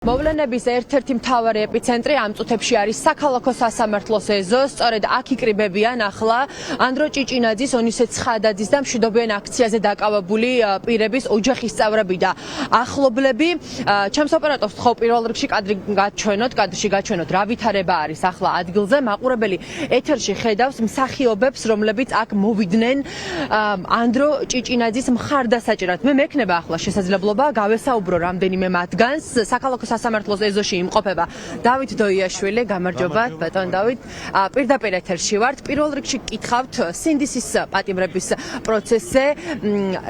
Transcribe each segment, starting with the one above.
მოვლენების ერთ-ერთი მთავარი ეპიცენტრი ამ წუთებში არის საქალაქო სასამართლოს ეზო. სწორედ აქ იკრიბებიან ახლა ანდრო ჭიჭინაძის, ონისე ცხადაძის და მშვიდობიან აქციაზე დაკავებული პირების ოჯახის წევრები და ახლობლები. ჩემს ოპერატორს ხო პირველ რიგში კადრში გაჩვენოთ რა ვითარება არის ახლა ადგილზე. მაყურებელი ეთერში ხედავს მსახიობებს, რომლებიც აქ მოვიდნენ ანდრო ჭიჭინაძის მხარდასაჭერად. მე მექნება ახლა შესაძლებლობა გავესაუბრო რამდენიმე მათგანს. საქალაქო სასამართლოს ეზოში იმყოფება დავით დოიაშვილი, გამარჯობა ბატონ დავით. პირდაპირ ეთერში ვართ. პირველ რიგში გკითხავთ სინდისის პატიმრების პროცესზე.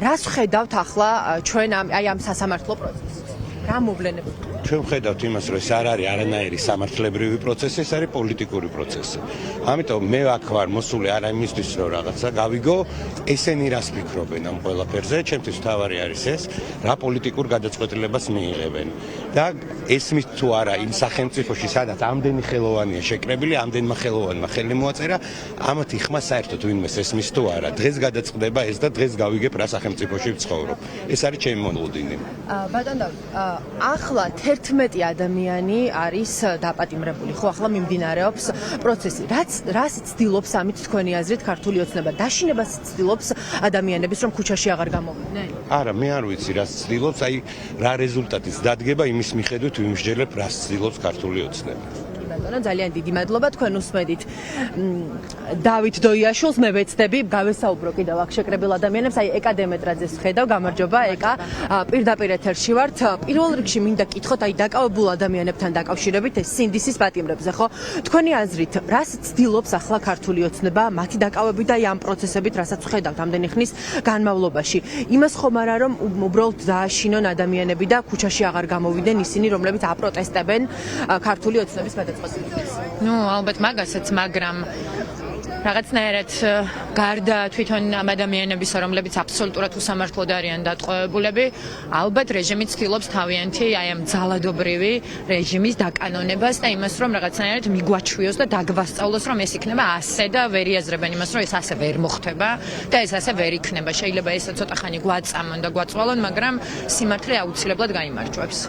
რას ხედავთ ახლა ჩვენ ამ სასამართლო პროცესს? რა მოვლენები? ჩვენ ხედავთ იმას, რომ ეს არ არის არანაირი სამართლებრივი პროცესი, ეს არის პოლიტიკური პროცესი. ამიტომ მე აქ ვარ მოსული არა იმისთვის, რომ რაღაცა გავიგო, ესენი რას ფიქრობენ ამ ყველაფერზე. ჩემთვის თავარი არის ეს, რა პოლიტიკურ გადაწყვეტილებას მიიღებენ. და ესმის თუ არა იმ სახელმწიფოში, სადაც ამდენი ხელოვანია შეკრებილი, ამდენმა ხელოვანმა ხელი მოაწერა, ამათი ხმა საერთოდ ვინმეს ესმის თუ არა. დღეს გადაწყდება ეს და დღეს გავიგებ რა სახელმწიფოში ვცხოვრობ. ეს არის ჩემი მონღოლდინი. ბატონ დავით, ახლა 11 ადამიანი არის დაპატიმრებული, ხო ახლა მიმდინარეობს პროცესი. რას ცდილობს ამით თქვენი აზრით ქართული ოცნება? დაშინებას ცდილობს ადამიანების, რომ ქუჩაში აღარ გამოვიდნენ? არა, მე არ ვიცი რას ცდილობს, აი რა რეზულტატიც დადგება იმის მიხედვით ვიმსჯელებ რას ცდილობს ქართული ოცნება. ძალიან დიდი მადლობა თქვენ უსმედით დავით დოიაშვილს. მე ვეცდები გავესაუბრო კიდევ აქ შეკრებილ ადამიანებს. აი ეკა დემეტრაძეს ხედავ, გამარჯობა ეკა. პირდაპირ ეთერში ვართ. პირველ რიგში მინდა გკითხოთ აი დაკავებულ ადამიანებთან დაკავშირებით ეს სინდისის პატიმრებზე, ხო? თქვენი აზრით, რას ცდილობს ახლა ქართული ოცნება მათი დაკავებით და აი ამ პროცესებით, რასაც ხედავთ ამდენი ხნის განმავლობაში? იმას ხომ არა რომ უბრალოდ დააშინონ ადამიანები და ქუჩაში აღარ გამოვიდნენ ისინი, რომლებიც აპროტესტებენ ქართული ოცნების გადაწყვეტილებას? ალბათ მაგასაც, მაგრამ რაღაცნაირად გარდა თვითონ ამ ადამიანების, რომლებიც აბსოლუტურად უსამართლოდ არიან დატყვევებულები, ალბათ რეჟიმი ცდილობს თავიანთი აი ამ ძალადობრივი რეჟიმის დაკანონებას და იმას, რომ რაღაცნაირად მიგვაჩვიოს და დაგვასწავლოს, რომ ეს იქნება ასე და ვერ იაზრებენ იმას, რომ ეს ასე ვერ მოხდება და ეს ასე ვერ იქნება. შეიძლება ეს ცოტა ხანი გვაწამონ და გვაწვალონ, მაგრამ სიმართლე აუცილებლად გაიმარჯვებს.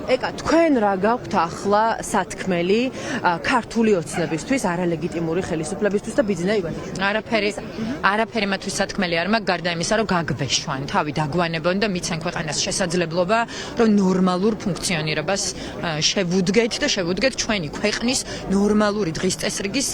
ეკა, თქვენ რა გაქვთ ახლა სათქმელი ქართული ოცნებისთვის, არალეგიტიმური ხელისუფლებისთვის და ბიძინა ივანიშვილის? არაფერი მათთვის სათქმელი არ მაქვს, გარდა იმისა, რომ გაგვეშვან, თავი დაგვანებონ და მიცენ ქვეყანას შესაძლებლობა, რომ ნორმალურ ფუნქციონირებას შევუდგეთ და შევუდგეთ ჩვენი ქვეყნის ნორმალური დღის წესრიგის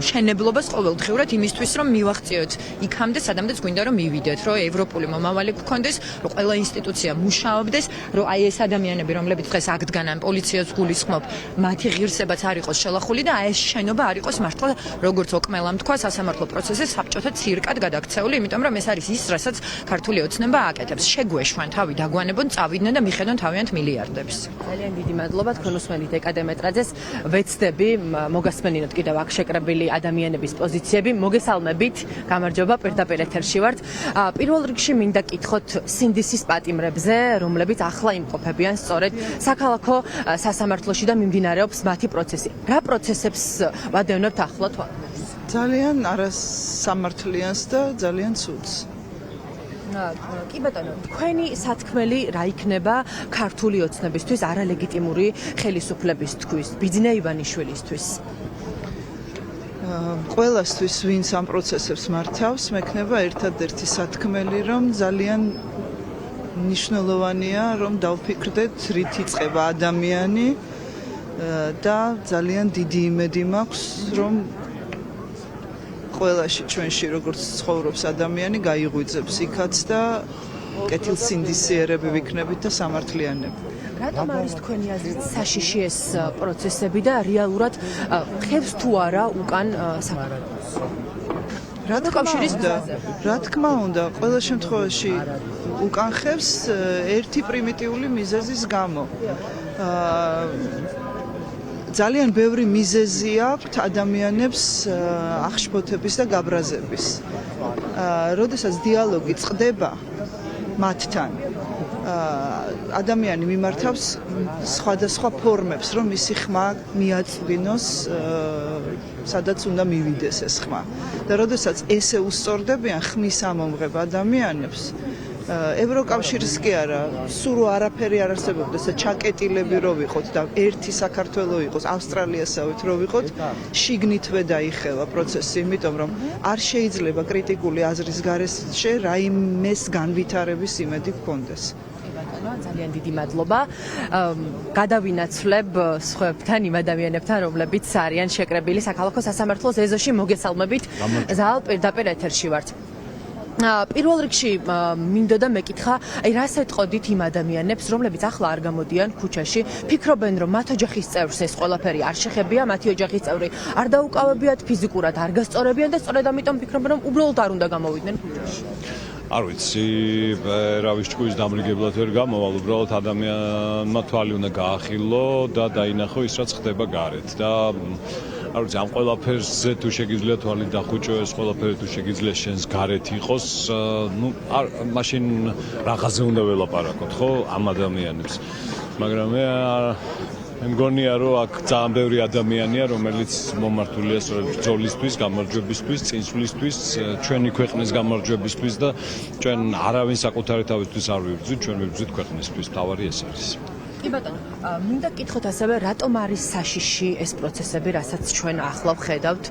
მშენებლობას ყოველდღიურად იმისთვის, რომ მივაღწიოთ იქამდე, სადამდეც გვინდა რომ მივიდეთ, რომ ევროპული მომავალი გქონდეს, რომ ყველა ინსტიტუცია მუშაობდეს, რომ აი ეს ადამიანები რომლებიც დღეს აქ-დგანან პოლიციას გულისხმობ, მათი ღირსებაც არ იყოს შელახული და ეს შენობა არ იყოს მართლა, როგორც ოკმელამ თქვა, სასამართლო პროცესზე საბჭოთა ცირკად გადაქცეული, იმიტომ რომ ეს არის ის, რასაც ქართული ოცნება აკეთებს. შეგვეშვან, თავი დაგვანებონ, წავიდნენ და მიხედონ თავიანთ მილიარდებს. ძალიან დიდი მადლობა თქვენ უსმენთ ეკა დემეტრაძეს. ვეცდები მოგასმენინოთ კიდევ აქ შეკრებილი ადამიანების პოზიციები. მოგესალმებით, გამარჯობა, პირდაპირ ეთერში ვართ. პირველ რიგში მინდა გკითხოთ სინდისის პატიმრებზე, რომლებიც ახლა იმყოფებიან სწორედ საქალაქო სასამართლოში და მიმდინარეობს მათი პროცესი. რა პროცესებს ვადევნებთ ახლა თვალყურს? ძალიან არასამართლიანს და ძალიან ცუდს. კი ბატონო, თქვენი სათქმელი რა იქნება ქართული ოცნებისთვის, არალეგიტიმური ხელისუფლებისთვის, ბიძინა ივანიშვილისთვის? ყველასთვის, ვინც ამ პროცესებს მართავს, მექნება ერთადერთი სათქმელი, რომ ძალიან მნიშვნელოვანია, რომ დავფიქრდეთ, რით იწყება ადამიანი და ძალიან დიდი იმედი მაქვს, რომ ყველაში ჩვენში როგორც ცხოვრობს ადამიანი, გაიღვიძებს იქაც და კეთილსინდისიერები ვიქნებით და სამართლიანები. რატომ არის თქვენი აზრით საშიში ეს პროცესები და რეალურად ხევს თუ არა უკან საქართველოს? რა თქმა უნდა, ყველა შემთხვევაში უკან ხევს ერთი პრიმიტიული მიზეზის გამო. ძალიან ბევრი მიზეზი აქვს ადამიანებს აღშფოთების და გაბრაზების. როდესაც დიალოგი წყდება მათთან, ადამიანი მიმართავს სხვადასხვა ფორმებს, რომ მისი ხმა მიაწვინოს, სადაც უნდა მივიდეს ეს ხმა. და როდესაც ესე უსწორდებიან ხმის ამომღებ ადამიანებს, ევროკავშირის კი არა, სულ არაფერი არ არსებობდეს, ჩაკეტილები რო ვიყოთ და ერთი საქართველო იყოს, ავსტრალიასავით რო ვიყოთ, შიგნითვე დაიხელა პროცესი, იმიტომ რომ არ შეიძლება კრიტიკული აზრის გარეშე რაიმეს განვითარების იმედი გქონდეს. ძალიან დიდი მადლობა. გადავინაცვლებ სხვებთან იმ ადამიანებთან, რომლებიც არიან შეკრებილი საქალაქო სასამართლოს ეზოში, მოგესალმებით. ზალ პირდაპირ ეთერში ვართ. პირველ რიგში მინდოდა მეკითხა, რას ეტყოდით იმ ადამიანებს, რომლებიც ახლა არ გამოდიან ქუჩაში, ფიქრობენ, რომ მათ ოჯახის წევრს ეს ყველაფერი არ შეხებია, მათი ოჯახის წევრი არ დაუკავებიათ, ფიზიკურად არ გასწორებიან და სწორედ ამიტომ ფიქრობენ, რომ უბრალოდ არ უნდა გამოვიდნენ ქუჩაში. არ ვიცი, რავის ჭკუის დამრიგებლად ვერ გამოვალ, უბრალოდ ადამიანმა თვალი უნდა გაახილო და დაინახო ის, რაც ხდება გარეთ და არ ვიცი, ამ ყველაფერზე თუ შეგიძლია თვალი დახუჭო, ეს ყველაფერი თუ შეგიძლია შენს გარეთ იყოს, მაშინ რაღაცზე უნდა ველაპარაკოთ, ხო, ამ ადამიანებს. მაგრამ მე მგონია, რომ აქ ძალიან ბევრი ადამიანია, რომელიც მომართულია ბრძოლისთვის, გამარჯვებისთვის, წინსვლისთვის, ჩვენი ქვეყნის გამარჯვებისთვის და ჩვენ არავინ საკუთარი თავისთვის არ ვიბრძვით, ჩვენ ვიბრძვით ქვეყნისთვის, თავარი ეს არის. კი ბატონო, მინდა გკითხოთ ასევე, რატომ არის საშიში ეს პროცესები, რასაც ჩვენ ახლა ვხედავთ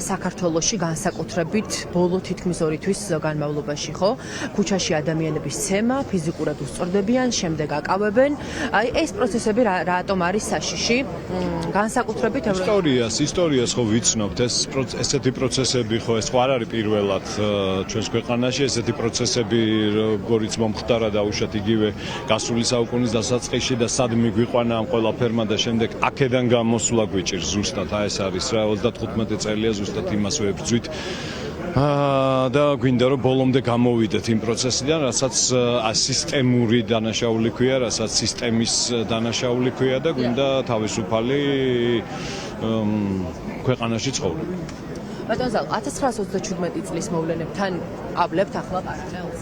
საქართველოში, განსაკუთრებით ბოლო თითქმის 2 თვის განმავლობაში, ხო? ქუჩაში ადამიანების ცემა, ფიზიკურად უსწორდებიან, შემდეგ აკავებენ. აი ეს პროცესები რატომ არის საშიში? განსაკუთრებით ისტორიას ხო ვიცნობთ, ესეთი პროცესები ხო ეს ხო არ არის პირველად ჩვენს ქვეყანაში, ესეთი პროცესები როგორიც მომხდარა დაუშვათ იგივე გასული საუკუნის დასაწყისში და სად მიგვიყვანა ამ ყველაფერმა და შემდეგ აქედან გამოსვლა გვიჭირს ზუსტად ეს არის რა 35 წელია ზუსტად იმას ვებრძვით და გვინდა რომ ბოლომდე გამოვიდეთ იმ პროცესიდან, რასაც სისტემური დანაშაული ქვია, რასაც სისტემის დანაშაული ქვია და გვინდა თავისუფალი ქვეყანაში ცხოვრება. ბატონ ზალ, 1927 წლის მოვლენებთან აბლებთ ახლა პარალელს.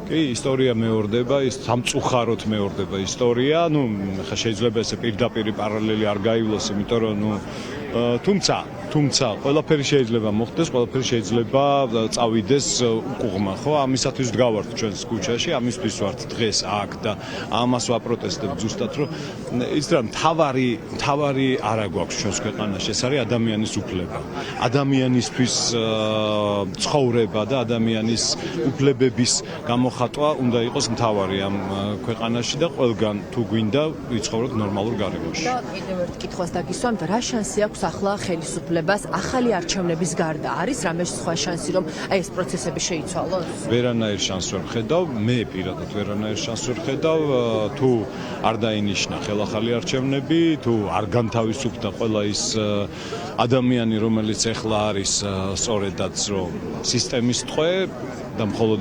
კი, ისტორია მეორდება, ის სამწუხაროდ მეორდება ისტორია, ხა შეიძლება ესე პირდაპირ პარალელი არ გაივლოს, იმიტომ რომ თუმცა ყველაფერი შეიძლება მოხდეს, ყველაფერი შეიძლება წავიდეს უკუღმა, ხო? ამისათვის ვდგავართ ჩვენს ქუჩაში, ამისთვის ვართ დღეს აქ და ამას ვაპროტესტებთ ზუსტად, რომ ის რა თავარი არა გვაქვს ჩვენს ქვეყანაში, ეს არის ადამიანის უფლება. ადამიანისთვის ცხოვრება და ადამიანის უფლებების გამოხატვა უნდა იყოს მთავარი ამ ქვეყანაში და ყველგან თუ გვინდა ვიცხოვროთ ნორმალურ გარემოში. და კიდევ ერთ კითხვას დაგისვამთ, რა შანსი აქვს ახლა ხელისუფლებას ახალი არჩევნების გარდა? არის რამე სხვა შანსი, რომ აი ეს პროცესები შეიცვალოს? ვერანაირ შანსს ვერ ხედავ, მე პირადად ვერანაირ შანსს ვერ ხედავ, თუ არ დაინიშნა ხელახალი არჩევნები, თუ არ განთავისუფლდა ყველა ის ადამიანი, რომელიც ეხლა არის სწორედაც რომ სისტემის ტყვე და მხოლოდ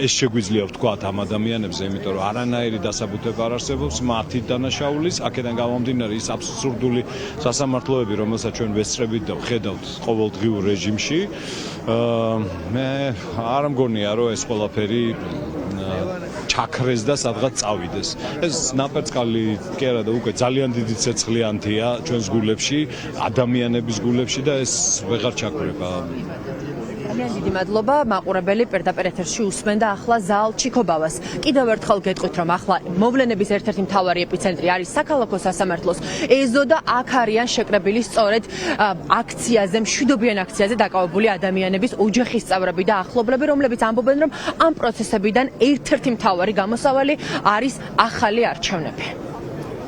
ეს შეგვიძლია ვთქვათ ამ ადამიანებზე, იმიტომ რომ არანაირი დასაბუთება არ არსებობს მათი დანაშაულის, აქედან გამომდინარე ის აბსურდული სასამართლოები, რომელსაც ჩვენ ვესწრებით და ვხედავთ ყოველდღიურ რეჟიმში, მე არ მგონია, რომ ეს ყველაფერი ჩაქრეს და სადღაც წავიდეს. ეს ნაპერწკალი კი არა და უკვე ძალიან დიდი ცეცხლიანთია ჩვენს გულებში, ადამიანების გულებში და ეს ვეღარ ჩაქრება. ძალიან დიდი მადლობა, მაყურებელი პირდაპირ ეთერში უსმენდა ახლა ზალ ჩიქობავას. კიდევ ერთხელ გეტყვით, რომ ახლა მოვლენების ერთ-ერთი მთავარი ეპიცენტრი არის საქალაქო სასამართლოს ეზო და აქ არიან შეკრებილი სწორედ აქციაზე, მშვიდობიან აქციაზე დაკავებული ადამიანების ოჯახის წევრები და ახლობლები, რომლებიც ამბობენ, რომ ამ პროცესებიდან ერთ-ერთი მთავარი გამოსავალი არის ახალი არჩევნები.